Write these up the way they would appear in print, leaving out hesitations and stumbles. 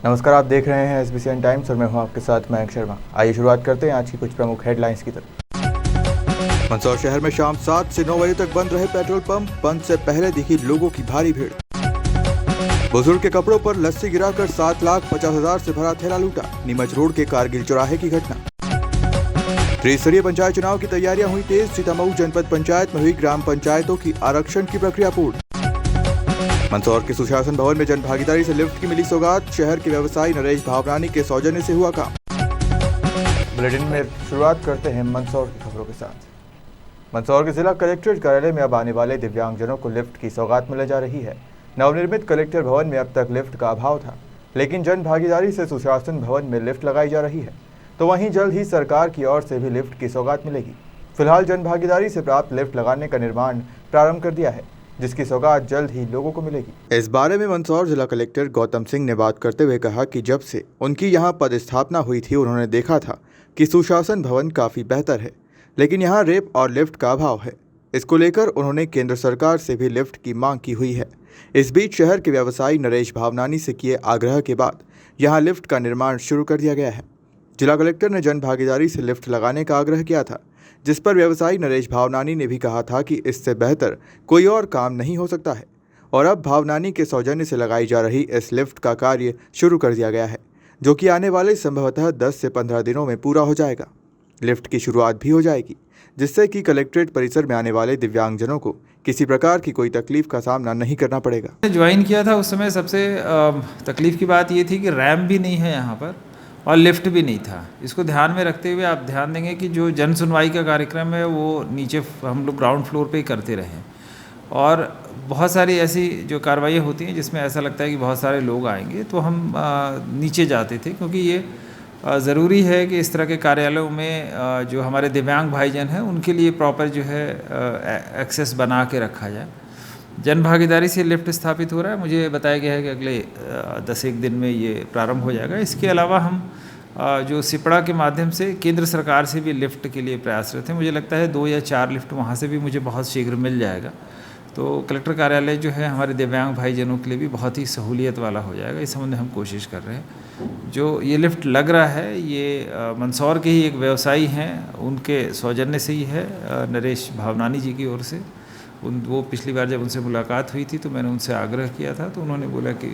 नमस्कार, आप देख रहे हैं SBCN टाइम्स और मैं हूं आपके साथ मयंक शर्मा। आइए शुरुआत करते हैं आज की कुछ प्रमुख हेडलाइंस की तरफ। मंदसौर शहर में शाम 7 से 9 बजे तक बंद रहे पेट्रोल पंप। बंद से पहले दिखी लोगों की भारी भीड़। बुजुर्ग के कपड़ों पर लस्सी गिराकर 7,50,000 से भरा थैला लूटा। नीमच रोड के कारगिल चौराहे की घटना। त्रिस्तरीय पंचायत चुनाव की तैयारियां हुई तेज। सीतामऊ जनपद पंचायत में हुई ग्राम पंचायतों की आरक्षण की प्रक्रिया पूर्ण। मंदसौर के सुशासन भवन में जन भागीदारी से लिफ्ट की मिली सौगात। शहर के व्यवसायी नरेश भावनानी के सौजन्य से हुआ काम। बुलेटिन में शुरुआत करते हैं मंदसौर की खबरों के साथ। मंदसौर के जिला कलेक्ट्रेट कार्यालय में अब आने वाले दिव्यांगजनों को लिफ्ट की सौगात मिलने जा रही है। नवनिर्मित कलेक्टर भवन में अब तक लिफ्ट का अभाव था, लेकिन जन भागीदारी से सुशासन भवन में लिफ्ट लगाई जा रही है, तो वहीं जल्द ही सरकार की ओर से भी लिफ्ट की सौगात मिलेगी। फिलहाल जन भागीदारी से प्राप्त लिफ्ट लगाने का निर्माण प्रारंभ कर दिया है, जिसकी सौगात जल्द ही लोगों को मिलेगी। इस बारे में मंदसौर जिला कलेक्टर गौतम सिंह ने बात करते हुए कहा कि जब से उनकी यहां पदस्थापना हुई थी, उन्होंने देखा था कि सुशासन भवन काफ़ी बेहतर है, लेकिन यहां रेप और लिफ्ट का अभाव है। इसको लेकर उन्होंने केंद्र सरकार से भी लिफ्ट की मांग की हुई है। इस बीच शहर के व्यवसायी नरेश भावनानी से किए आग्रह के बाद यहां लिफ्ट का निर्माण शुरू कर दिया गया है। जिला कलेक्टर ने जन भागीदारी से लिफ्ट लगाने का आग्रह किया था, जिस पर व्यवसायी नरेश भावनानी ने भी कहा था कि इससे बेहतर कोई और काम नहीं हो सकता है, और अब भावनानी के सौजन्य से लगाई जा रही इस लिफ्ट का कार्य शुरू कर दिया गया है, जो कि आने वाले संभवतः 10 से 15 दिनों में पूरा हो जाएगा। लिफ्ट की शुरुआत भी हो जाएगी, जिससे कि कलेक्ट्रेट परिसर में आने वाले दिव्यांगजनों को किसी प्रकार की कोई तकलीफ का सामना नहीं करना पड़ेगा। ज्वाइन किया था उस समय सबसे तकलीफ की बात ये थी कि रैम्प भी नहीं है यहाँ पर और लिफ्ट भी नहीं था। इसको ध्यान में रखते हुए आप ध्यान देंगे कि जो जन सुनवाई का कार्यक्रम है वो नीचे हम लोग ग्राउंड फ्लोर पे ही करते रहे, और बहुत सारी ऐसी जो कार्रवाइयाँ होती हैं जिसमें ऐसा लगता है कि बहुत सारे लोग आएंगे, तो हम नीचे जाते थे, क्योंकि ये ज़रूरी है कि इस तरह के कार्यालयों में जो हमारे दिव्यांग भाईजन हैं उनके लिए प्रॉपर जो है एक्सेस बना के रखा जाए। जन भागीदारी से लिफ्ट स्थापित हो रहा है। मुझे बताया गया है कि अगले 10-1 दिन में ये प्रारंभ हो जाएगा। इसके अलावा हम जो सिपड़ा के माध्यम से केंद्र सरकार से भी लिफ्ट के लिए प्रयासरत हैं। मुझे लगता है 2 या 4 लिफ्ट वहाँ से भी मुझे बहुत शीघ्र मिल जाएगा, तो कलेक्टर कार्यालय जो है हमारे दिव्यांग भाईजनों के लिए भी बहुत ही सहूलियत वाला हो जाएगा। इस संबंध में हम कोशिश कर रहे हैं। जो ये लिफ्ट लग रहा है ये मंदसौर के ही एक व्यवसायी हैं, उनके सौजन्य से ही है, नरेश भावनानी जी की ओर से। वो पिछली बार जब उनसे मुलाकात हुई थी तो मैंने उनसे आग्रह किया था, तो उन्होंने बोला कि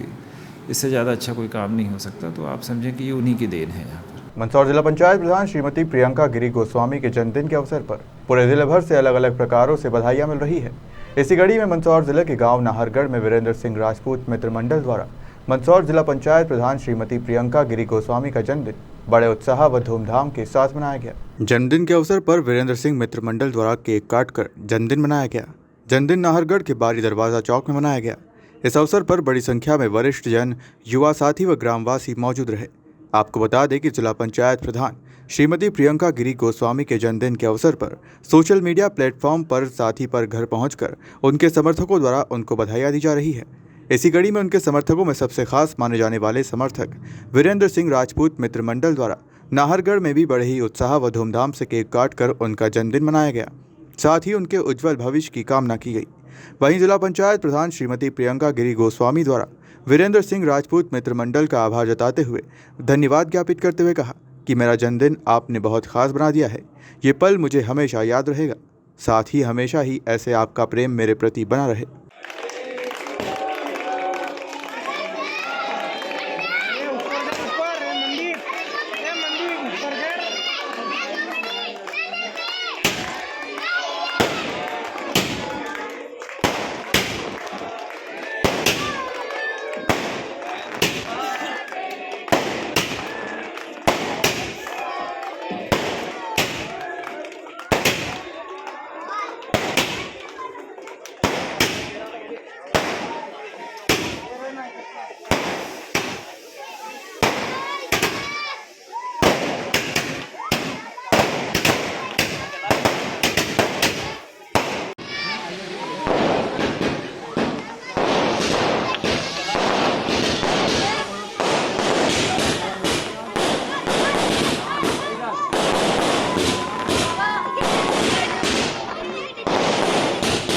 इससे ज़्यादा अच्छा कोई काम नहीं हो सकता, तो आप समझें कि ये उन्हीं की देन है यहाँ पर। मंदसौर जिला पंचायत प्रधान श्रीमती प्रियंका गिरी गोस्वामी के जन्मदिन के अवसर पर पूरे जिले भर से अलग अलग प्रकारों से बधाइयाँ मिल रही है। इसी कड़ी में मंदसौर जिले के गांव नाहरगढ़ में वीरेंद्र सिंह राजपूत मित्र मंडल द्वारा मंदसौर जिला पंचायत प्रधान श्रीमती प्रियंका गिरी गोस्वामी का जन्मदिन बड़े उत्साह व धूमधाम के साथ मनाया गया। जन्मदिन के अवसर पर वीरेंद्र सिंह मित्र मंडल द्वारा केक काटकर जन्मदिन मनाया गया। जन्मदिन नाहरगढ़ के बारी दरवाजा चौक में मनाया गया। इस अवसर पर बड़ी संख्या में वरिष्ठ जन, युवा साथी व ग्रामवासी मौजूद रहे। आपको बता दें कि जिला पंचायत प्रधान श्रीमती प्रियंका गिरी गोस्वामी के जन्मदिन के अवसर पर सोशल मीडिया प्लेटफॉर्म पर साथी पर घर पहुंचकर उनके समर्थकों द्वारा उनको बधाइयां दी जा रही है। इसी कड़ी में उनके समर्थकों में सबसे खास माने जाने वाले समर्थक वीरेंद्र सिंह राजपूत मित्र मंडल द्वारा नाहरगढ़ में भी बड़े ही उत्साह व धूमधाम से केक काटकर उनका जन्मदिन मनाया गया। साथ ही उनके उज्जवल भविष्य की कामना की गई। वहीं जिला पंचायत प्रधान श्रीमती प्रियंका गिरी गोस्वामी द्वारा वीरेंद्र सिंह राजपूत मित्र मंडल का आभार जताते हुए धन्यवाद ज्ञापित करते हुए कहा कि मेरा जन्मदिन आपने बहुत खास बना दिया है। ये पल मुझे हमेशा याद रहेगा। साथ ही हमेशा ही ऐसे आपका प्रेम मेरे प्रति बना रहे।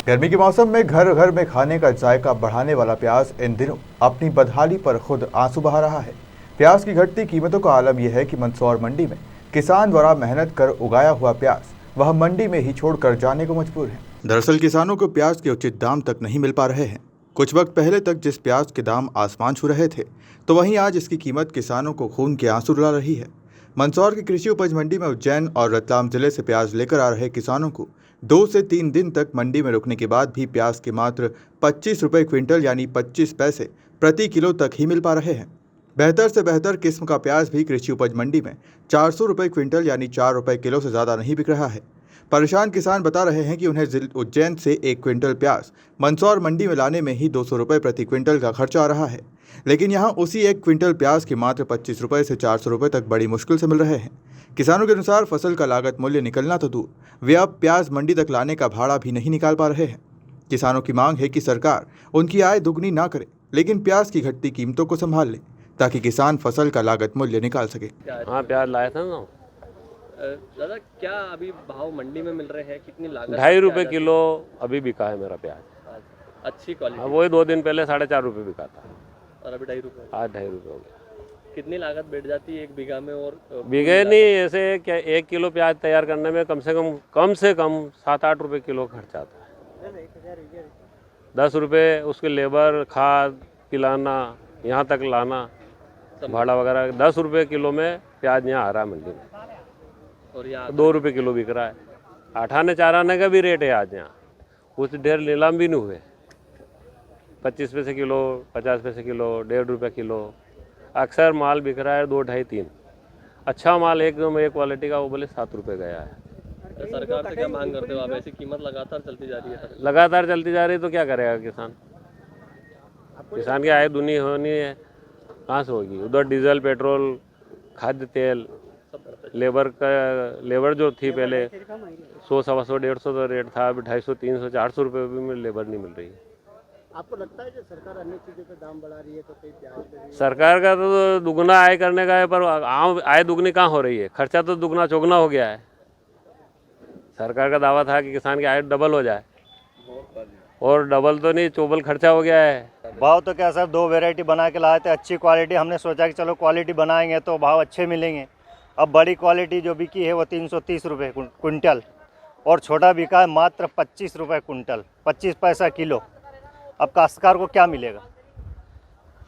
गर्मी के मौसम में घर घर में खाने का जायका बढ़ाने वाला प्याज इन दिनों अपनी बदहाली पर खुद आंसू बहा रहा है। प्याज की घटती कीमतों का आलम यह है कि मंदसौर मंडी में किसान द्वारा मेहनत कर उगाया हुआ प्याज वह मंडी में ही छोड़कर जाने को मजबूर है। दरअसल किसानों को प्याज के उचित दाम तक नहीं मिल पा रहे हैं। कुछ वक्त पहले तक जिस प्याज के दाम आसमान छू रहे थे, तो वहीं आज इसकी कीमत किसानों को खून के आंसू रुला रही है। मंदसौर की कृषि उपज मंडी में उज्जैन और रतलाम जिले से प्याज लेकर आ रहे किसानों को 2 से 3 दिन तक मंडी में रुकने के बाद भी प्याज के मात्र 25 रुपये क्विंटल यानी 25 पैसे प्रति किलो तक ही मिल पा रहे हैं। बेहतर से बेहतर किस्म का प्याज भी कृषि उपज मंडी में 400 रुपये क्विंटल यानी 4 रुपये किलो से ज़्यादा नहीं बिक रहा है। परेशान किसान बता रहे हैं कि उन्हें उज्जैन से 1 क्विंटल प्याज मंदसौर मंडी में लाने में ही 200 रुपये प्रति क्विंटल का खर्चा आ रहा है, लेकिन यहाँ उसी 1 क्विंटल प्याज के मात्र 25 रुपये से 400 रुपये तक बड़ी मुश्किल से मिल रहे हैं। किसानों के अनुसार फसल का लागत मूल्य निकलना तो दूर, वे अब प्याज मंडी तक लाने का भाड़ा भी नहीं निकाल पा रहे हैं। किसानों की मांग है कि सरकार उनकी आय दुगनी ना करे, लेकिन प्याज की घटती कीमतों को संभाल ले ताकि किसान फसल का लागत मूल्य निकाल सके। हाँ, प्याज लाया था ना दादा, क्या अभी भाव मंडी में मिल रहे हैं? कितनी लागत? 2.5 रुपये किलो अभी बिका है मेरा प्याज। अच्छी क्वालिटी। हाँ, वही 2 दिन पहले 4.5 रुपये बिका था और अभी 2.5 रुपये। आज 2.5 रुपये हो गया। कितनी लागत बैठ जाती है 1 बीघा में? और बीघे नहीं, ऐसे क्या 1 किलो प्याज तैयार करने में कम से कम 7-8 रुपये किलो खर्च आता है। 10 रुपये उसके लेबर, खाद, पिलाना, यहाँ तक लाना, भाड़ा वगैरह। 10 रुपये किलो में प्याज यहाँ आ रहा है मंडी में, और यहाँ 2 रुपये किलो बिक रहा है। 8 आने 4 आने का भी रेट है आज यहाँ। कुछ ढेर नीलाम भी नहीं हुए। 25 पैसे किलो, 50 पैसे किलो, 1.5 रुपये किलो। अक्सर माल बिक रहा है 2, 2.5, 3। अच्छा माल एकदम एक क्वालिटी का वो बोले 7 रुपये गया है। सरकार से क्या मांग करते हो आप? ऐसी कीमत लगातार चलती जा रही है। लगातार चलती जा रही है तो क्या करेगा किसान? किसान की आय दुनी होनी है, कहाँ से होगी? उधर डीजल, पेट्रोल, खाद्य तेल, लेबर जो थी पहले 100, 125, 150 तो रेट था, अभी 250, 300, 400 रुपये भी लेबर नहीं मिल रही है। आपको लगता है कि सरकार अन्य चीज़ों पे दाम बढ़ा रही है तो कहीं प्याज पे भी? सरकार का तो दुगना आय करने का है, पर आय दुगनी कहाँ हो रही है? खर्चा तो दुगना चौगुना हो गया है। सरकार का दावा था कि किसान की आय डबल हो जाए, और डबल तो नहीं, चौबल खर्चा हो गया है। भाव तो क्या सर, 2 वैरायटी बना के लाए थे, अच्छी क्वालिटी। हमने सोचा कि चलो क्वालिटी बनाएंगे तो भाव अच्छे मिलेंगे। अब बड़ी क्वालिटी जो बिकी है वो 330 रुपये क्विंटल, और छोटा बिका है मात्र 25 रुपये क्विंटल, 25 पैसा किलो। अब काश्तकार को क्या मिलेगा?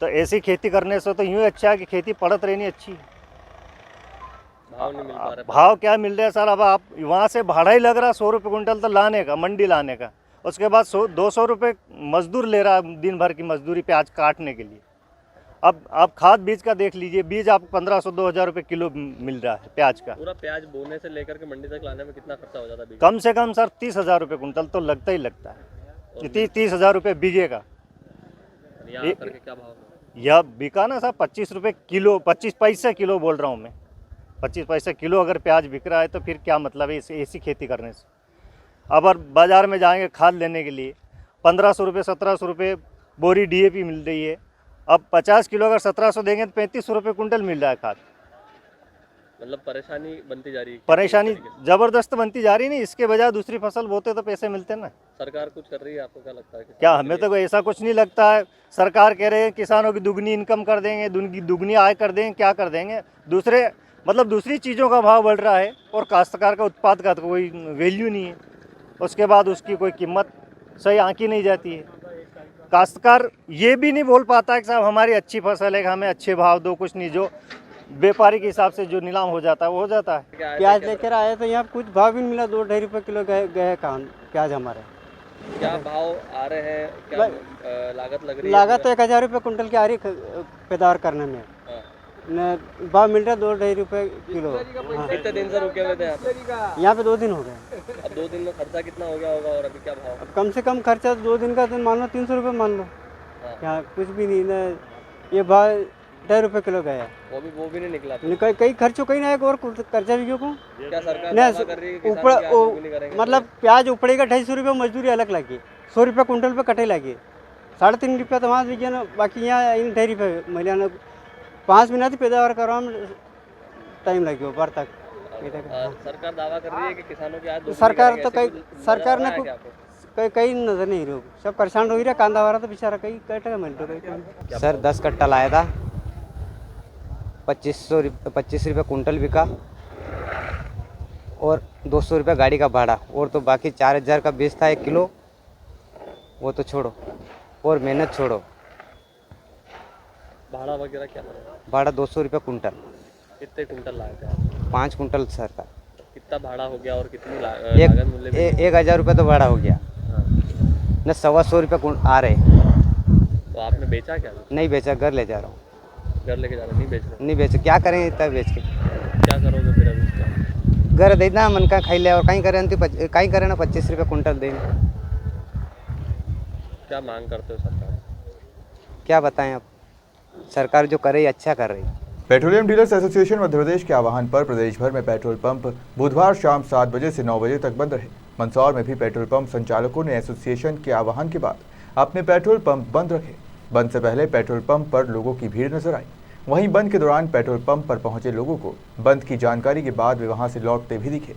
तो ऐसी खेती करने से तो यूँ अच्छा है कि खेती पड़त रहनी अच्छी। भाव नहीं मिल पा रहा। भाव क्या मिल रहा है सर? अब आप वहाँ से भाड़ा ही लग रहा है 100 रुपये क्विंटल तो लाने का, मंडी लाने का। उसके बाद 200 रुपये मजदूर ले रहा है दिन भर की मजदूरी प्याज काटने के लिए। अब आप खाद बीज का देख लीजिए, बीज आपको 1500-2000 रुपये किलो मिल रहा है प्याज का। पूरा प्याज बोने से लेकर के मंडी तक लाने में कितना खर्चा हो जाता है? कम से कम सर 30,000 रुपये क्विंटल तो लगता ही लगता है। 30,000 रुपये बीजे का। यहाँ करके क्या भाव? यह बिका ना सर 25 रुपये किलो, 25 पैसे किलो बोल रहा हूँ मैं। 25 पैसे किलो अगर प्याज बिक रहा है तो फिर क्या मतलब है ऐसी खेती करने से? अब बाज़ार में जाएंगे खाद लेने के लिए 1500 रुपये, 1700 रुपये बोरी DAP मिल रही है। अब 50 किलो अगर 1700 देंगे तो 3500 रुपये कुंटल मिल रहा है खाद। मतलब परेशानी बनती जा रही है। परेशानी ज़बरदस्त बनती जा रही। नहीं, इसके बजाय दूसरी फसल बोते तो पैसे मिलते ना। सरकार कुछ कर रही है? आपको क्या लगता है? क्या हमें तो ऐसा कुछ नहीं लगता है। सरकार कह रहे हैं किसानों की दुगनी इनकम कर देंगे, दुगनी आय कर देंगे, क्या कर देंगे? दूसरी चीज़ों का भाव बढ़ रहा है और काश्तकार का उत्पाद का तो कोई वैल्यू नहीं है। उसके बाद उसकी कोई कीमत सही आंकी नहीं जाती है। काश्तकार ये भी नहीं बोल पाता है कि साहब हमारी अच्छी फसल है, हमें अच्छे भाव दो। कुछ नहीं, जो व्यापारी के हिसाब से जो नीलाम हो जाता है वो हो जाता है। प्याज लेकर आए तो यहाँ कुछ भाव भी नहीं मिला। 2-2.5 रुपये किलो गए कहाँ प्याज हमारे। क्या भाव आ रहे हैं? क्या लागत लग रही है? लागत तो 1000 रुपये कुंटल की आ रही पैदावार करने में। न भाव मिल रहा है 2-2.5 रुपये किलो। हाँ। कितने दिन से रुके हुए थे यहाँ पे 2 दिन हो गए। अब 2 दिन में खर्चा कितना हो गया होगा और अभी क्या भाव? अब कम से कम खर्चा 2 दिन का तो मान लो 300 रुपये मान लो। यहाँ कुछ भी नहीं न, ये भाव 2.5 रुपये किलो गया। वो भी नहीं निकला। कई खर्चों कहीं ना और कर्जा भी क्यों? क्या सरकार दावा कर रही है कि किसान की आय दोगुनी करेंगे? मतलब प्याज उपड़ेगा 250 रुपये, मजदूरी अलग लगी, 100 रुपये कुंटल पे कटे लगी, 3.5 रुपये तो वहाँ बिके ना। बाकी यहाँ 2.5 रुपये महीना 5 महीना की पैदावार करवा में टाइम लगे ऊपर तक। सरकार दावा कर रही है कि किसानों की आय दोगुनी सरकार करेंगे। तो ऐसे कुछ सरकार नजर आ ने रहा है क्या आपको? कई नजर नहीं रही, सब परेशान हो रहा। कांदा वाला तो बेचारा कई टका मिल रहा। सर 10 कट्टा लाया था, 25 रुपये कुंटल बिका और 200 रुपये गाड़ी का भाड़ा, और तो बाकी 4000 का बेच था 1 किलो, वो तो छोड़ो और मेहनत छोड़ो। भाड़ा वगैरह क्या पड़ा? भाड़ा 200 रुपये कुंटल, कितने कुंटल लाए थे आप? 5 कुंटल सर का। कितना भाड़ा हो गया और कितनी लागत मूल्य में? 1000 रुपये तो भाड़ा हो गया हाँ। न, 125 रुपये आ रहे। तो आपने बेचा क्या? नहीं बेचा, घर ले जा रहा हूँ। घर लेके जा रहे, नहीं बेच रहे? नहीं बेचा, क्या करें इतना बेच के? क्या करोगे फिर अभी इसका? घर देना मन का खाई ले, और कहीं करें कहीं करें ना 25 रुपये कुंटल देना। क्या मांग करते हो सरकार? क्या बताएं, अब सरकार जो करे अच्छा कर रही। Petroleum dealers association Madhya Pradesh के आह्वान पर प्रदेश भर में पेट्रोल पंप बुधवार शाम 7 बजे से 9 बजे तक बंद रहे। मंदसौर में भी पेट्रोल पंप संचालकों ने एसोसिएशन के आह्वान के बाद अपने पेट्रोल पंप बंद रखे। बंद से पहले पेट्रोल पंप पर लोगों की भीड़ नजर आई। वहीं बंद के दौरान पेट्रोल पंप पर पहुंचे लोगों को बंद की जानकारी के बाद वे वहां से लौटते भी दिखे।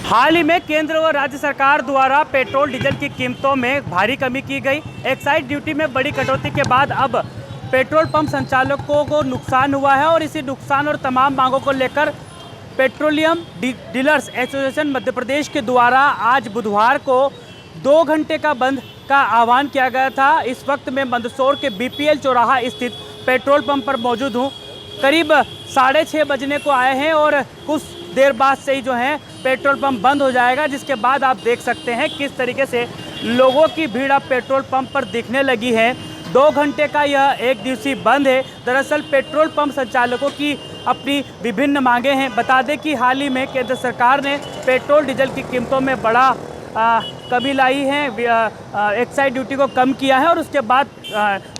हाल ही में केंद्र व राज्य सरकार द्वारा पेट्रोल डीजल की कीमतों में भारी कमी की गई। एक्साइज ड्यूटी में बड़ी कटौती के बाद अब पेट्रोल पंप संचालकों को नुकसान हुआ है और इसी नुकसान और तमाम मांगों को लेकर petroleum dealers association Madhya Pradesh के द्वारा आज बुधवार को 2 घंटे का बंद का आह्वान किया गया था। इस वक्त मैं मंदसौर के BPL चौराहा स्थित पेट्रोल पंप पर मौजूद हूँ। करीब 6:30 बजने को आए हैं और कुछ देर बाद से ही जो है पेट्रोल पंप बंद हो जाएगा, जिसके बाद आप देख सकते हैं किस तरीके से लोगों की भीड़ अब पेट्रोल पंप पर दिखने लगी है। 2 घंटे का यह 1 दिवसीय बंद है। दरअसल पेट्रोल पंप संचालकों की अपनी विभिन्न मांगे हैं। बता दें कि हाल ही में केंद्र सरकार ने पेट्रोल डीजल की कीमतों में बड़ा कमी लाई है, एक्साइज ड्यूटी को कम किया है और उसके बाद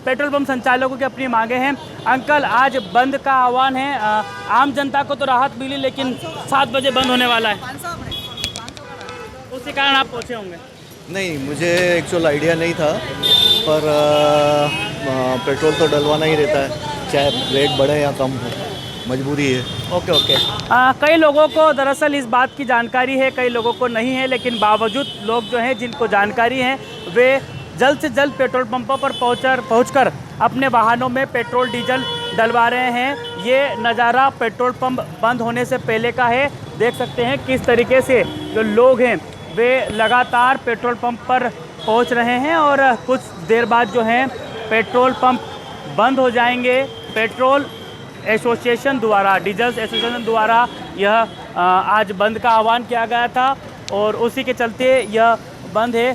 पेट्रोल पंप संचालकों की अपनी मांगे हैं। अंकल, आज बंद का आह्वान है, आम जनता को तो राहत मिली लेकिन 7 बजे बंद होने वाला है, उसी कारण आप पहुँचे होंगे। नहीं, मुझे एक्चुअल आइडिया नहीं था, पर पेट्रोल तो डलवाना ही रहता है, चाहे रेट बढ़े या कम हो, मजबूरी है। ओके। कई लोगों को दरअसल इस बात की जानकारी है, कई लोगों को नहीं है, लेकिन बावजूद लोग जो हैं जिनको जानकारी है वे जल्द से जल्द पेट्रोल पंपों पर पहुंचकर अपने वाहनों में पेट्रोल डीजल डलवा रहे हैं। ये नज़ारा पेट्रोल पंप बंद होने से पहले का है। देख सकते हैं किस तरीके से जो लोग हैं वे लगातार पेट्रोल पंप पर पहुंच रहे हैं और कुछ देर बाद जो है पेट्रोल पंप बंद हो जाएंगे। पेट्रोल एसोसिएशन द्वारा, डीजल एसोसिएशन द्वारा यह आज बंद का आह्वान किया गया था और उसी के चलते यह बंद है।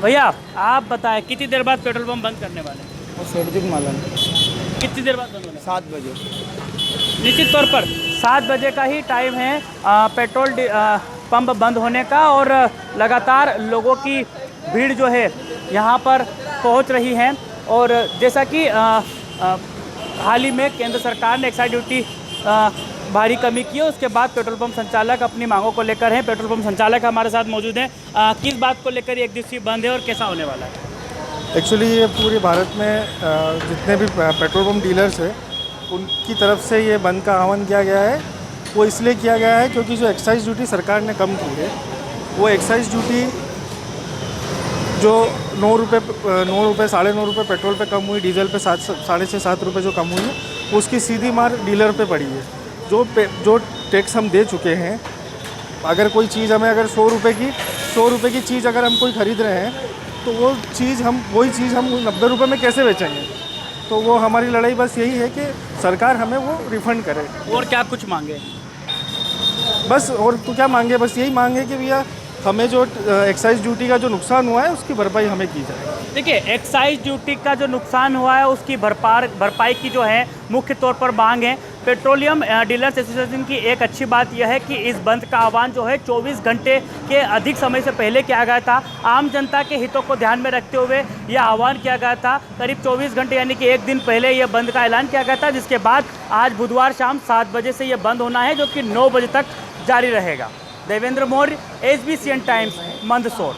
भैया आप बताएं कितनी देर बाद पेट्रोल पंप बंद करने वाले हैं? शेड्यूल मालूम कितनी देर बाद बंद होने? 7 बजे। निश्चित तौर पर 7 बजे का ही टाइम है पेट्रोल पंप बंद होने का और लगातार लोगों की भीड़ जो है यहाँ पर पहुँच रही है। और जैसा कि हाल ही में केंद्र सरकार ने एक्साइज ड्यूटी भारी कमी की है, उसके बाद पेट्रोल पंप संचालक अपनी मांगों को लेकर हैं। पेट्रोल पंप संचालक हमारे साथ मौजूद हैं। किस बात को लेकर एक दिवसीय बंद है और कैसा होने वाला है? एक्चुअली ये पूरे भारत में जितने भी पेट्रोल पंप डीलर्स हैं उनकी तरफ से ये बंद का आह्वान किया गया है। वो इसलिए किया गया है क्योंकि जो एक्साइज ड्यूटी सरकार ने कम की है, वो एक्साइज ड्यूटी जो 9 रुपये 9.5 रुपये पेट्रोल पे कम हुई, डीजल पे 6.5-7 रुपये जो कम हुई है, उसकी सीधी मार डीलर पे पड़ी है। जो टैक्स हम दे चुके हैं, अगर कोई चीज़ हमें अगर 100 रुपये की चीज़ अगर हम कोई ख़रीद रहे हैं तो वही चीज़ हम 90 रुपये में कैसे बेचेंगे? तो वो हमारी लड़ाई बस यही है कि सरकार हमें वो रिफ़ंड करे। और क्या कुछ मांगे? बस और तो क्या मांगे, बस यही मांगे कि भैया हमें जो एक्साइज ड्यूटी का जो नुकसान हुआ है उसकी भरपाई हमें की जाए। देखिए, एक्साइज ड्यूटी का जो नुकसान हुआ है उसकी भरपाई की जो है मुख्य तौर पर मांग है। पेट्रोलियम डीलर्स एसोसिएशन की एक अच्छी बात यह है कि इस बंद का आह्वान जो है 24 घंटे के अधिक समय से पहले किया गया था। आम जनता के हितों को ध्यान में रखते हुए यह आह्वान किया गया था। करीब 24 घंटे यानी कि 1 दिन पहले यह बंद का ऐलान किया गया था, जिसके बाद आज बुधवार शाम 7 बजे से यह बंद होना है, जो कि 9 बजे तक जारी रहेगा। Devendra Maurya, SBCN Times, Mandsaur.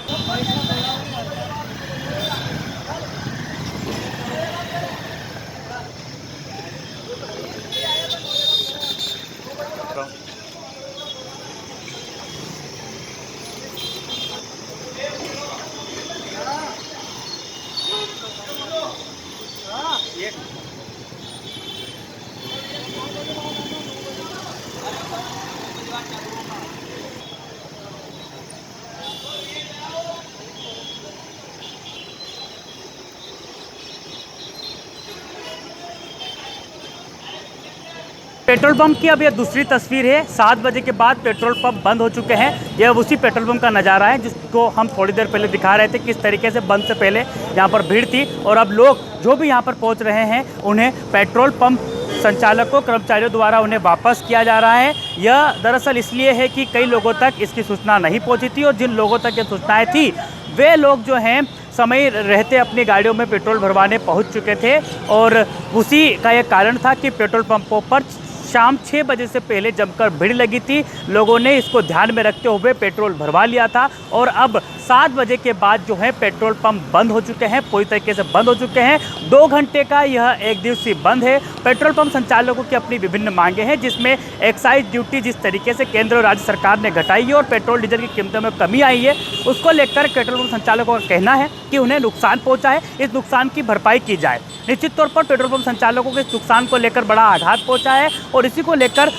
Petrol pump की अब यह दूसरी तस्वीर है। 7 बजे के बाद पेट्रोल पंप बंद हो चुके हैं। यह उसी पेट्रोल पंप का नज़ारा है जिसको हम थोड़ी देर पहले दिखा रहे थे, किस तरीके से बंद से पहले यहाँ पर भीड़ थी। और अब लोग जो भी यहाँ पर पहुँच रहे हैं उन्हें पेट्रोल पंप संचालकों, कर्मचारियों द्वारा उन्हें वापस किया जा रहा है। यह दरअसल इसलिए है कि कई लोगों तक इसकी सूचना नहीं पहुँची थी, और जिन लोगों तक ये सूचनाएँ थी वे लोग जो हैं समय रहते अपनी गाड़ियों में पेट्रोल भरवाने पहुँच चुके थे। और उसी का एक कारण था कि पेट्रोल पंपों पर शाम 6 बजे से पहले जमकर भीड़ लगी थी। लोगों ने इसको ध्यान में रखते हुए पेट्रोल भरवा लिया था, और अब 7 बजे के बाद जो है पेट्रोल पंप बंद हो चुके हैं, पूरी तरीके से बंद हो चुके हैं। 2 घंटे का यह एक दिवसीय बंद है। पेट्रोल पंप संचालकों की अपनी विभिन्न मांगे हैं, जिसमें एक्साइज ड्यूटी जिस तरीके से केंद्र और राज्य सरकार ने घटाई है और पेट्रोल डीजल की कीमतों में कमी आई है, उसको लेकर पेट्रोल पंप संचालकों का कहना है कि उन्हें नुकसान पहुँचा है, इस नुकसान की भरपाई की जाए। निश्चित तौर पर पेट्रोल पंप संचालकों के इस नुकसान को लेकर बड़ा आघात पहुँचा है, और इसी को लेकर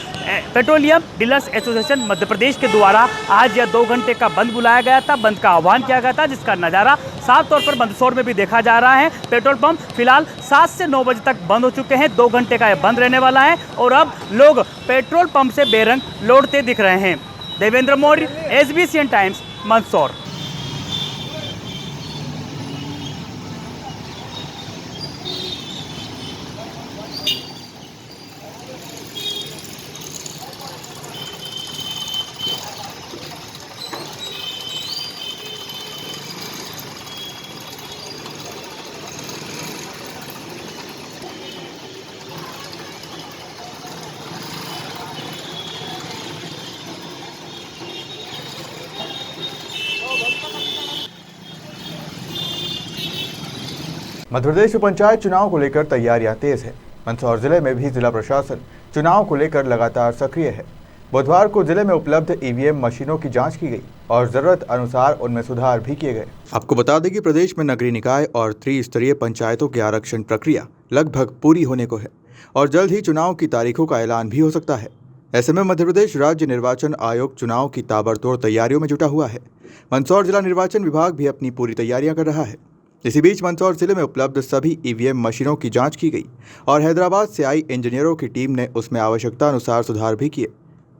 petroleum dealers association Madhya Pradesh के द्वारा आज यह 2 घंटे का बंद बुलाया गया था, बंद का आह्वान किया गया था, जिसका नज़ारा साफ तौर पर मंदसौर में भी देखा जा रहा है। पेट्रोल पंप फिलहाल 7 से 9 बजे तक बंद हो चुके हैं। 2 घंटे का यह बंद रहने वाला है, और अब लोग पेट्रोल पंप से बेरंग लौटते दिख रहे हैं। Devendra Maurya, SBCN Times, Mandsaur. मध्य प्रदेश में पंचायत चुनाव को लेकर तैयारियां तेज है। मंदसौर जिले में भी जिला प्रशासन चुनाव को लेकर लगातार सक्रिय है। बुधवार को जिले में उपलब्ध EVM मशीनों की जांच की गई और जरूरत अनुसार उनमें सुधार भी किए गए। आपको बता दें कि प्रदेश में नगरीय निकाय और त्रिस्तरीय पंचायतों की आरक्षण प्रक्रिया लगभग पूरी होने को है और जल्द ही चुनाव की तारीखों का ऐलान भी हो सकता है। ऐसे में मध्य प्रदेश राज्य निर्वाचन आयोग चुनाव की ताबड़तोड़ तैयारियों में जुटा हुआ है। मंदसौर जिला निर्वाचन विभाग भी अपनी पूरी तैयारियां कर रहा है। इसी बीच मंदसौर जिले में उपलब्ध सभी EVM मशीनों की जांच की गई और हैदराबाद से आई इंजीनियरों की टीम ने उसमें आवश्यकता अनुसार सुधार भी किए।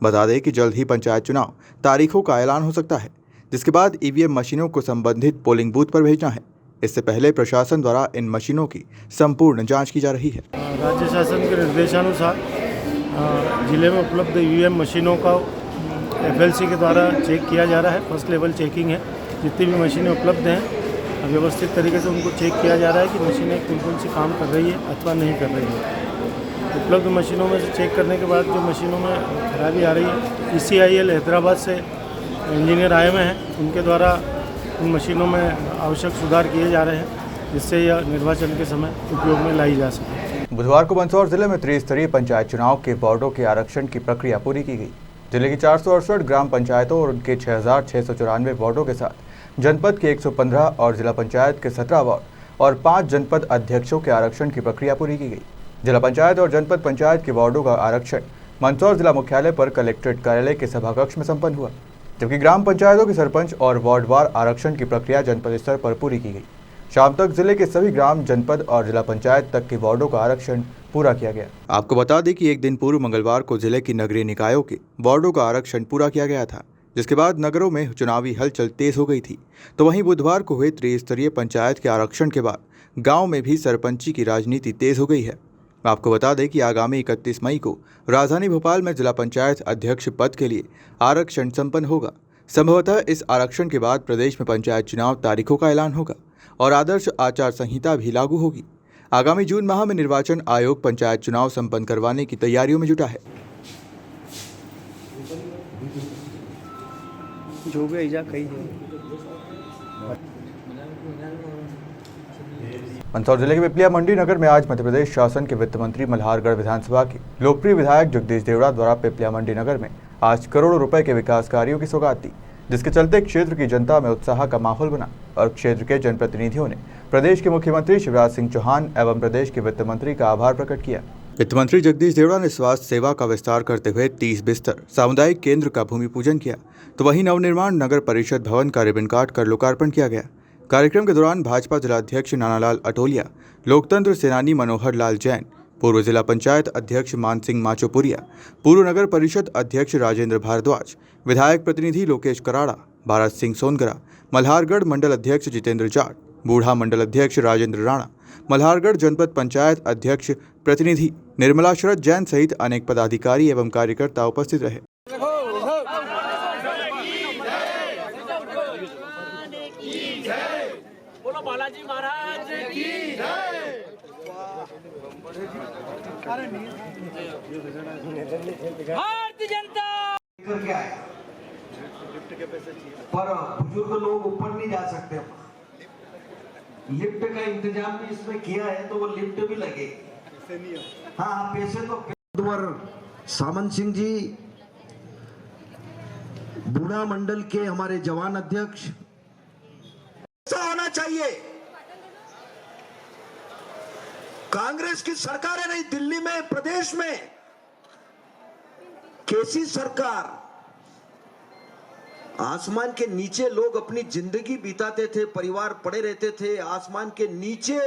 बता दें कि जल्द ही पंचायत चुनाव तारीखों का ऐलान हो सकता है, जिसके बाद EVM मशीनों को संबंधित पोलिंग बूथ पर भेजना है। इससे पहले प्रशासन द्वारा इन मशीनों की संपूर्ण जाँच की जा रही है। राज्य शासन के निर्देशानुसार जिले में उपलब्ध EVM मशीनों का FLC के द्वारा चेक किया जा रहा है। फर्स्ट लेवल चेकिंग है। जितनी भी मशीनें उपलब्ध हैं व्यवस्थित तरीके से उनको चेक किया जा रहा है कि मशीनें कौन सी काम कर रही है अथवा नहीं कर रही है। उपलब्ध मशीनों में से चेक करने के बाद जो मशीनों में खराबी आ रही है, ECIL हैदराबाद से इंजीनियर आए हुए हैं, उनके द्वारा उन मशीनों में आवश्यक सुधार किए जा रहे हैं, जिससे यह निर्वाचन के समय उपयोग में लाई जा सके। बुधवार को मंदसौर जिले में त्रिस्तरीय पंचायत चुनाव के वार्डों के आरक्षण की प्रक्रिया पूरी की गई। जिले की 468 ग्राम पंचायतों और उनके 6694 वार्डों के साथ जनपद के 115 और जिला पंचायत के 17 वार्ड और 5 जनपद अध्यक्षों के आरक्षण की प्रक्रिया पूरी की गई। जिला पंचायत और जनपद पंचायत के वार्डों का आरक्षण मंदसौर जिला मुख्यालय पर कलेक्ट्रेट कार्यालय के सभाकक्ष में संपन्न हुआ, जबकि ग्राम पंचायतों के सरपंच और वार्डवार आरक्षण की प्रक्रिया जनपद स्तर पर पूरी की गई। शाम तक जिले के सभी ग्राम, जनपद और जिला पंचायत तक के वार्डों का आरक्षण पूरा किया गया। आपको बता दें कि एक दिन पूर्व मंगलवार को जिले की नगरीय निकायों के वार्डों का आरक्षण पूरा किया गया था, जिसके बाद नगरों में चुनावी हलचल तेज हो गई थी। तो वहीं बुधवार को हुए त्रिस्तरीय पंचायत के आरक्षण के बाद गांव में भी सरपंची की राजनीति तेज हो गई है। आपको बता दें कि आगामी 31 मई को राजधानी भोपाल में जिला पंचायत अध्यक्ष पद के लिए आरक्षण संपन्न होगा। संभवतः इस आरक्षण के बाद प्रदेश में पंचायत चुनाव तारीखों का ऐलान होगा और आदर्श आचार संहिता भी लागू होगी। आगामी जून माह में निर्वाचन आयोग पंचायत चुनाव संपन्न करवाने की तैयारियों में जुटा है। जो भी ऐजा कही है। मंदसौर जिले के पिपलिया मंडी नगर में आज मध्य प्रदेश शासन के वित्त मंत्री मल्हारगढ़ विधानसभा के लोकप्रिय विधायक जगदीश देवड़ा द्वारा पिपलिया मंडी नगर में आज करोड़ों रुपए के विकास कार्यों की सौगात दी, जिसके चलते क्षेत्र की जनता में उत्साह का माहौल बना और क्षेत्र के जनप्रतिनिधियों ने प्रदेश के मुख्यमंत्री शिवराज सिंह चौहान एवं प्रदेश के वित्त मंत्री का आभार प्रकट किया। वित्त मंत्री जगदीश देवड़ा ने स्वास्थ्य सेवा का विस्तार करते हुए 30 बिस्तर सामुदायिक केंद्र का भूमि पूजन किया, तो वहीं नवनिर्माण नगर परिषद भवन का रिबन काट कर लोकार्पण किया गया। कार्यक्रम के दौरान भाजपा जिलाध्यक्ष नानालाल अटोलिया, लोकतंत्र सेनानी मनोहर लाल जैन, पूर्व जिला पंचायत अध्यक्ष मान सिंह माचोपुरिया, पूर्व नगर परिषद अध्यक्ष राजेंद्र भारद्वाज, विधायक प्रतिनिधि लोकेश कराड़ा, भारत सिंह सोनगरा, मल्हारगढ़ मंडल अध्यक्ष जितेंद्र जाट, बूढ़ा मंडल अध्यक्ष राजेंद्र राणा, मल्हारगढ़ जनपद पंचायत अध्यक्ष प्रतिनिधि निर्मला शरद जैन सहित अनेक पदाधिकारी एवं कार्यकर्ता उपस्थित रहे। बोलो बालाजी महाराज की जय। भारतीय जनता करके आया, पर बुजुर्ग लोग ऊपर नहीं जा सकते। लिफ्ट का इंतजाम भी इसमें किया है, तो वो लिफ्ट भी लगे। हाँ, पैसे तो सामंत सिंह जी, बूढ़ा मंडल के हमारे जवान अध्यक्ष, ऐसा होना चाहिए। कांग्रेस की सरकारें नहीं, दिल्ली में, प्रदेश में कैसी सरकार, आसमान के नीचे लोग अपनी जिंदगी बिताते थे, परिवार पड़े रहते थे। आसमान के नीचे,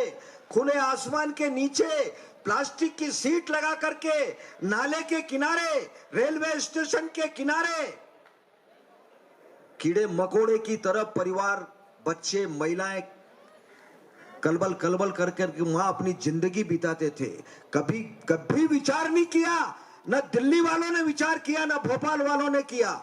खुले आसमान के नीचे प्लास्टिक की सीट लगा करके नाले के किनारे, रेलवे स्टेशन के किनारे कीड़े मकोड़े की तरफ परिवार, बच्चे, महिलाएं कलबल कलबल कर करके वहां अपनी जिंदगी बिताते थे। कभी विचार नहीं किया, न दिल्ली वालों ने विचार किया, न भोपाल वालों ने किया।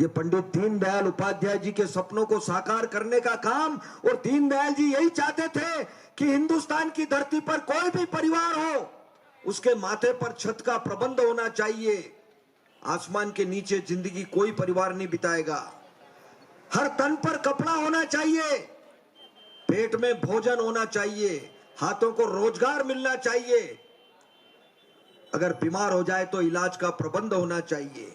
ये पंडित दीनदयाल उपाध्याय जी के सपनों को साकार करने का काम, और दीनदयाल जी यही चाहते थे कि हिंदुस्तान की धरती पर कोई भी परिवार हो, उसके माथे पर छत का प्रबंध होना चाहिए। आसमान के नीचे जिंदगी कोई परिवार नहीं बिताएगा। हर तन पर कपड़ा होना चाहिए, पेट में भोजन होना चाहिए, हाथों को रोजगार मिलना चाहिए, अगर बीमार हो जाए तो इलाज का प्रबंध होना चाहिए।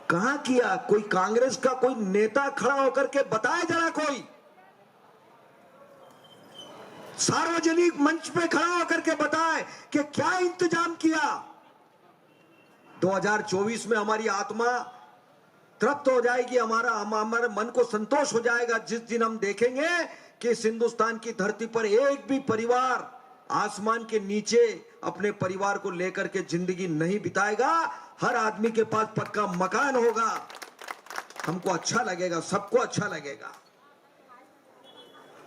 कहां किया? कोई कांग्रेस का कोई नेता खड़ा होकर के बताए जरा, कोई सार्वजनिक मंच पे खड़ा होकर के बताए कि क्या इंतजाम किया। 2024 में हमारी आत्मा तृप्त हो जाएगी, हमारे मन को संतोष हो जाएगा जिस दिन हम देखेंगे कि इस हिंदुस्तान की धरती पर एक भी परिवार आसमान के नीचे अपने परिवार को लेकर के जिंदगी नहीं बिताएगा। हर आदमी के पास पक्का मकान होगा, हमको अच्छा लगेगा, सबको अच्छा लगेगा।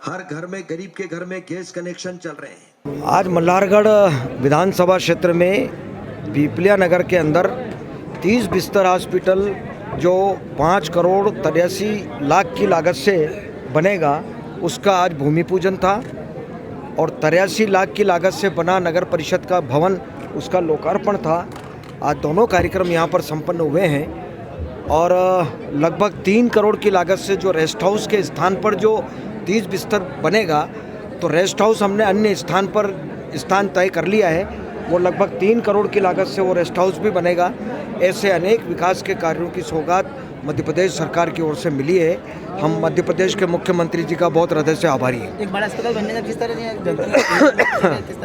हर घर में, गरीब के घर में गैस कनेक्शन चल रहे हैं। आज मल्हारगढ़ विधानसभा क्षेत्र में पिपलिया नगर के अंदर 30 बिस्तर हॉस्पिटल जो 5 करोड़ 83 लाख की लागत से बनेगा, उसका आज भूमि पूजन था, और 83 लाख की लागत से बना नगर परिषद का भवन, उसका लोकार्पण था। आज दोनों कार्यक्रम यहाँ पर संपन्न हुए हैं, और लगभग 3 करोड़ की लागत से जो रेस्ट हाउस के स्थान पर जो 30 बिस्तर बनेगा, तो रेस्ट हाउस हमने अन्य स्थान पर स्थान तय कर लिया है, वो लगभग 3 करोड़ की लागत से वो रेस्ट हाउस भी बनेगा। ऐसे अनेक विकास के कार्यों की सौगात मध्य प्रदेश सरकार की ओर से मिली है। हम मध्य प्रदेश के मुख्यमंत्री जी का बहुत हृदय से आभारी हैं। एक बड़ा अस्पताल बनने का किस तरह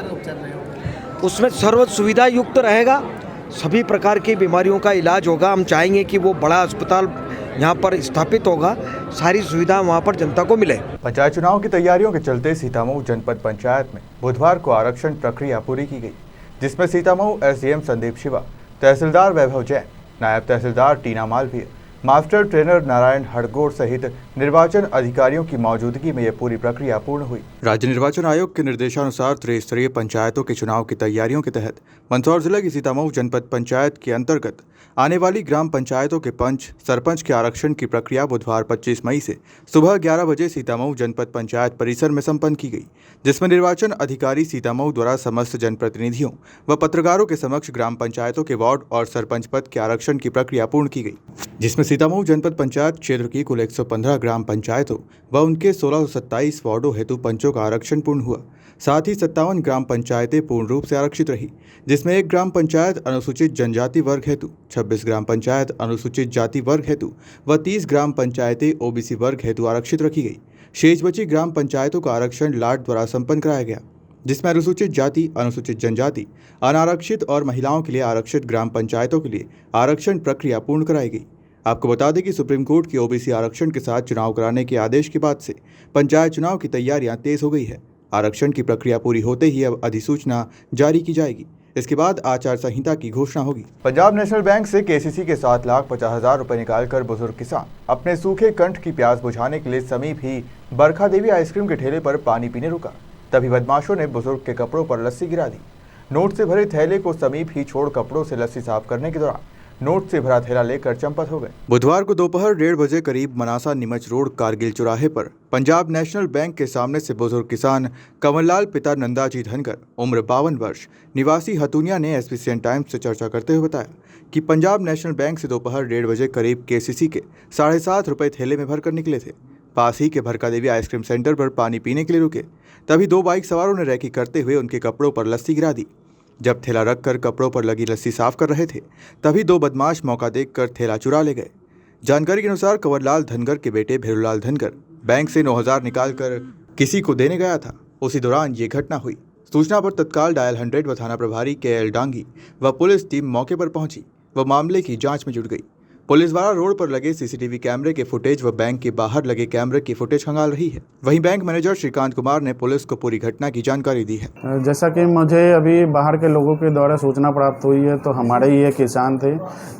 उपचार रहेगा? उसमें सर्व सुविधा युक्त रहेगा, सभी प्रकार की बीमारियों का इलाज होगा। हम चाहेंगे कि वो बड़ा अस्पताल यहाँ पर स्थापित होगा, सारी सुविधा वहाँ पर जनता को मिले। पंचायत चुनाव की तैयारियों के चलते सीतामऊ जनपद पंचायत में बुधवार को आरक्षण प्रक्रिया पूरी की गई, जिसमें सीतामऊ एसडीएम संदीप शिवा, तहसीलदार वैभव जैन, नायब तहसीलदार टीना मालवीय, मास्टर ट्रेनर नारायण हड़गोड़ सहित निर्वाचन अधिकारियों की मौजूदगी में यह पूरी प्रक्रिया पूर्ण हुई। राज्य निर्वाचन आयोग के निर्देशानुसार त्रिस्तरीय पंचायतों के चुनाव की तैयारियों के तहत मंदसौर जिले की सीतामऊ जनपद पंचायत के अंतर्गत आने वाली ग्राम पंचायतों के पंच सरपंच के आरक्षण की प्रक्रिया बुधवार 25 मई से सुबह 11 बजे सीतामऊ जनपद पंचायत परिसर में संपन्न की गई, जिसमें निर्वाचन अधिकारी सीतामऊ द्वारा समस्त जनप्रतिनिधियों व पत्रकारों के समक्ष ग्राम पंचायतों के वार्ड और सरपंच पद के आरक्षण की प्रक्रिया पूर्ण की गई, जिसमें सीतामऊ जनपद पंचायत क्षेत्र की कुल 115 ग्राम पंचायतों व उनके 1627 वार्डों हेतु पंचों का आरक्षण पूर्ण हुआ। साथ ही 57 ग्राम पंचायतें पूर्ण रूप से आरक्षित रही, जिसमें 1 ग्राम पंचायत अनुसूचित जनजाति वर्ग हेतु, 26 ग्राम पंचायत अनुसूचित जाति वर्ग हेतु व 30 ग्राम पंचायतें ओबीसी वर्ग हेतु आरक्षित रखी गई। शेष बची ग्राम पंचायतों का आरक्षण लाट द्वारा संपन्न कराया गया, जिसमें अनुसूचित जाति, अनुसूचित जनजाति, अनारक्षित और महिलाओं के लिए आरक्षित ग्राम पंचायतों के लिए आरक्षण प्रक्रिया पूर्ण कराई गई। आपको बता दें कि सुप्रीम कोर्ट की ओबीसी आरक्षण के साथ चुनाव कराने के आदेश के बाद से पंचायत चुनाव की तैयारियां तेज हो गई है। आरक्षण की प्रक्रिया पूरी होते ही अब अधिसूचना जारी की जाएगी। इसके बाद आचार संहिता की घोषणा होगी। पंजाब नेशनल बैंक से केसीसी के 7,50,000 रुपए निकालकर बुजुर्ग किसान अपने सूखे कंठ की प्यास बुझाने के लिए समीप ही बरखा देवी आइसक्रीम के ठेले पर पानी पीने रुका, तभी बदमाशों ने बुजुर्ग के कपड़ों पर लस्सी गिरा दी। नोट से भरे थैले को समीप ही छोड़ कपड़ों से लस्सी साफ करने के दौरान नोट से भरा थैला लेकर चंपत हो गए। बुधवार को दोपहर 1:30 बजे करीब मनासा नीमच रोड कारगिल चौराहे पर पंजाब नेशनल बैंक के सामने से बुजुर्ग किसान कंवरलाल पिता नंदाजी धनगर उम्र 52 वर्ष निवासी हतुनिया ने एसपीसीएन टाइम्स से चर्चा करते हुए बताया कि पंजाब नेशनल बैंक से दोपहर 1:30 बजे करीब केसीसी के 7.5 रुपए थैले में भरकर निकले थे। पास ही के भरका देवी आइसक्रीम सेंटर पर पानी पीने के लिए रुके, तभी 2 बाइक सवारों ने रैकी करते हुए उनके कपड़ों पर लस्सी गिरा दी। जब थैला रखकर कपड़ों पर लगी लस्सी साफ कर रहे थे, तभी 2 बदमाश मौका देखकर थैला चुरा ले गए। जानकारी के अनुसार कंवरलाल धनगर के बेटे भेरूलाल धनगर बैंक से 9,000 निकालकर किसी को देने गया था, उसी दौरान ये घटना हुई। सूचना पर तत्काल डायल 100 व थाना प्रभारी KL डांगी व पुलिस टीम मौके पर पहुंची व मामले की जांच में जुट गई। पुलिस द्वारा रोड पर लगे सीसीटीवी कैमरे के फुटेज व बैंक के बाहर लगे कैमरे की फुटेज खंगाल रही है। वहीं बैंक मैनेजर श्रीकांत कुमार ने पुलिस को पूरी घटना की जानकारी दी है। जैसा कि मुझे अभी बाहर के लोगों के द्वारा सूचना प्राप्त हुई है, तो हमारे ही एक किसान थे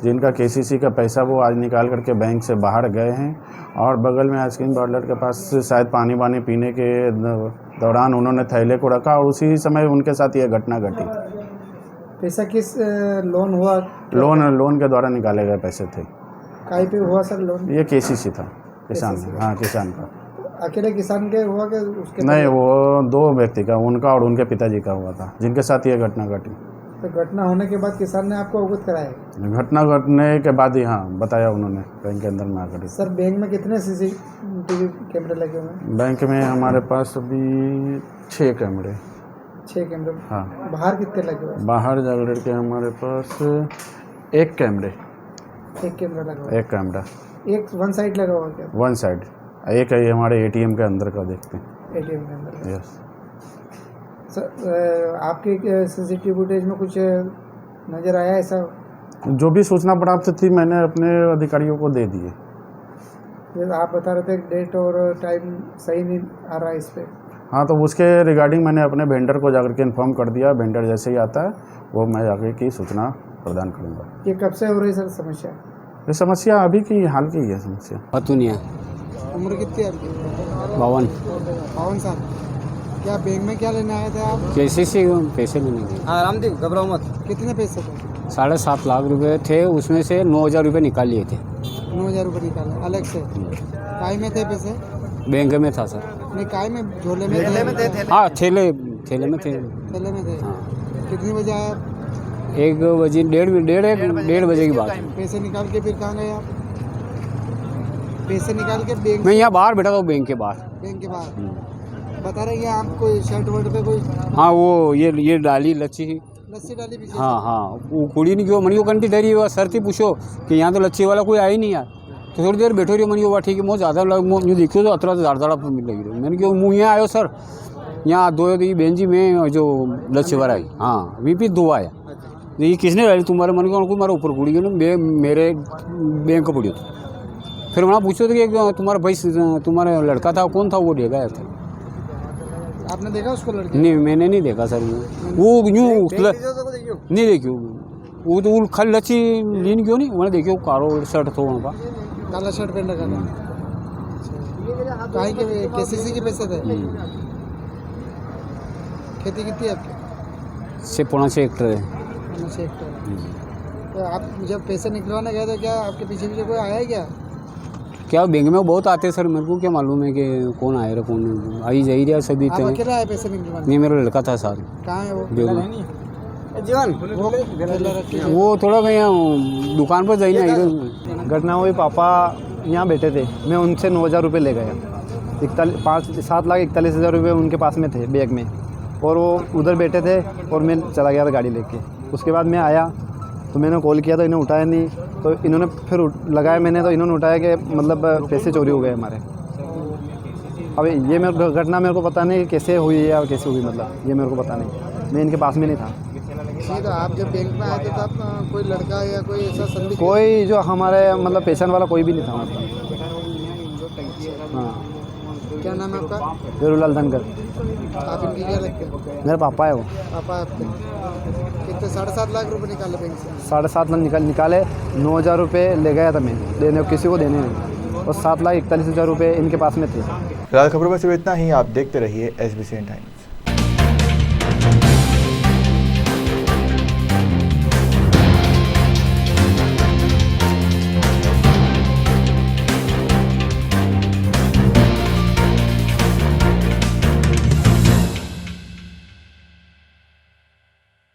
जिनका केसीसी का पैसा वो आज निकाल करके बैंक से बाहर गए हैं और बगल में आइसक्रीम पार्लर के पास शायद पानी वानी पीने के दौरान उन्होंने थैले को रखा और उसी समय उनके साथ ये घटना घटी। पैसा किस लोन हुआ? लोन के द्वारा निकाले गए पैसे थे। काई पे हुआ सर लोन? ये केसीसी था, किसान। हाँ, किसान का। अकेले किसान के हुआ कि उसके? नहीं, वो 2 व्यक्ति का, उनका और उनके पिताजी का हुआ था, जिनके साथ ये घटना घटी। तो घटना होने के बाद किसान ने आपको अवगत कराया? घटना घटने के बाद ही हाँ बताया उन्होंने बैंक के अंदर में आकर। सर बैंक में कितने सीसीटीवी कैमरे लगे हुए हैं? बैंक में हमारे पास अभी 6 कैमरे। 6 कैमरे? हाँ। बाहर कितने लगे हुए? बाहर जाकर के हमारे पास 1 कैमरा लगा हुआ? 1 कैमरा। एक 1 साइड लगा हुआ क्या? 1 साइड। एक है हमारे एटीएम के अंदर का, देखते हैं एटीएम के अंदर। यस सर, आपके सीसीटीवी फुटेज में कुछ नज़र आया ऐसा? जो भी सूचना प्राप्त थी मैंने अपने अधिकारियों को दे दिए। आप बता रहे थे डेट और टाइम सही नहीं आ रहा है इस पर? हाँ, तो उसके रिगार्डिंग मैंने अपने वेंडर को जाकर के इन्फॉर्म कर दिया। वेंडर जैसे ही आता है वो मैं जाकर की सूचना प्रदान करूँगा। ये कब से हो रही सर समस्या? ये समस्या अभी की हाल की है समस्या। हतुनिया। उम्र कितनी है आपकी? 52 साल। क्या बैंक में क्या लेने आए थे आप? केसीसी पैसे लेने गए। हाँ रामदेव, घबराओ मत। कितने पैसे थे? 7.5 लाख रुपए थे, उसमें से 9,000 रुपये निकाल लिए थे। 9,000 रुपये निकाले अलग से? काय में थे पैसे? बैंक में था सर। नहीं, काय में? झोले में थे? हाँ, थैले में थे। थैले में थे? हाँ। कितने बजे आए? 1 बजे, 1:30 बजे की बात है। पैसे निकाल के फिर कहाँ गए आप? पैसे निकाल के बैंक? मैं यहाँ बाहर बैठा था, बैंक के बाहर। बैंक के बाहर बता रहे हैं आप? कोई शर्ट वर्ट पे कोई? हाँ, वो ये डाली लच्छी डाली पीछे? हाँ, वो कुड़ी नहीं क्यों मनी कंटी डरी हुआ सर थी, पूछो कि यहाँ तो लच्छी वाला कोई आया ही नहीं यार। तो थोड़ी देर बैठो रही मनी हुआ, ठीक है, मुँह ज़्यादा देखियो तो अतरा ज़्यादा मिल लगी। मैंने क्यों मुँह यहाँ आयो सर, यहाँ 2 बेंजी में जो लच्छी वाला आई। हाँ, VP 2 आया। ये किसने डाली? तुम्हारे मन को तुम्हारे ऊपर कुड़ी गई, मेरे बैंक को पड़ी। फिर वहाँ पूछो तो कि तुम्हारा भाई, तुम्हारा लड़का था, कौन था? वो ले गया था। आपने देखा उसको? लड़के? नहीं, मैंने नहीं देखा सर। वो यूँ नहीं देखी वो, तो खाली लच्छी लीन क्यों नहीं। मैंने देखियो कारो शर्ट था, वहाँ का काला शर्ट पहन रखा था। कहाँ के केसीसी के पैसे थे? खेती कितनी है आपकी? 6.6 हेक्टेयर है। 6 हेक्टेयर। तो आप जब पैसे निकलवाने गए तो क्या आपके पीछे पीछे कोई आया है क्या? क्या बैंक में बहुत आते हैं सर, मेरे को क्या मालूम है कि कौन आए रहा कौन नहीं, आई जा ही रहा सभी। आप अकेला आए पैसे निकलवाने? नहीं, मेरा लड़का था साथ। कहाँ है वो? जीवन वो थोड़ा कहीं दुकान पर जाइए ना। घटना हुई, पापा यहाँ बैठे थे, मैं उनसे 9,000 रुपये ले गया। 7,41,000 रुपये उनके पास में थे बैग में, और वो उधर बैठे थे और मैं चला गया था गाड़ी लेके। उसके बाद मैं आया तो मैंने कॉल किया तो इन्होंने उठाया नहीं, तो इन्होंने फिर लगाया मैंने, तो इन्होंने उठाया कि मतलब पैसे चोरी हो गए हमारे। अब ये मेरे घटना मेरे को पता नहीं कैसे हुई या कैसे हुई, मतलब ये मेरे को पता नहीं, मैं इनके पास में नहीं था। तो आप जब बैंक में आए थे तब कोई लड़का या कोई ऐसा संदिग्ध? कोई जो हमारे मतलब पेशेंट वाला कोई भी नहीं था मतलब। हाँ। क्या नाम है आपका? जरूरलाल धनकर। आप इनकी क्या लगते हैं? मेरा पापा है वो। पापा आपके कितने 7.5 लाख रुपए निकाले बैंक से? 7.5 लाख निकाले। 9,000 रुपये ले गया था मैं देने, किसी को देने नहीं, और 7,41,000 रुपये इनके पास में थे। फिलहाल खबरों में सिर्फ इतना ही। आप देखते रहिए SBCN टाइम।